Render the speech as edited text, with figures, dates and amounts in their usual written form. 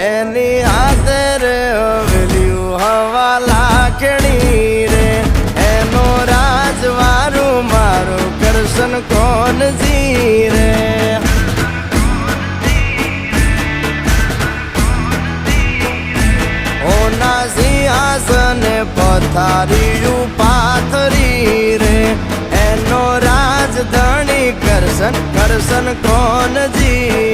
એની હાથે રે હવેલ્યું હવા લાખણી રે એનો રાજવારું મારું કરશન કોણ જી રે ઓના સિંહાસને પથારીયું પાથરી રે એનો રાજધણી કરશન કરશન કોણ જી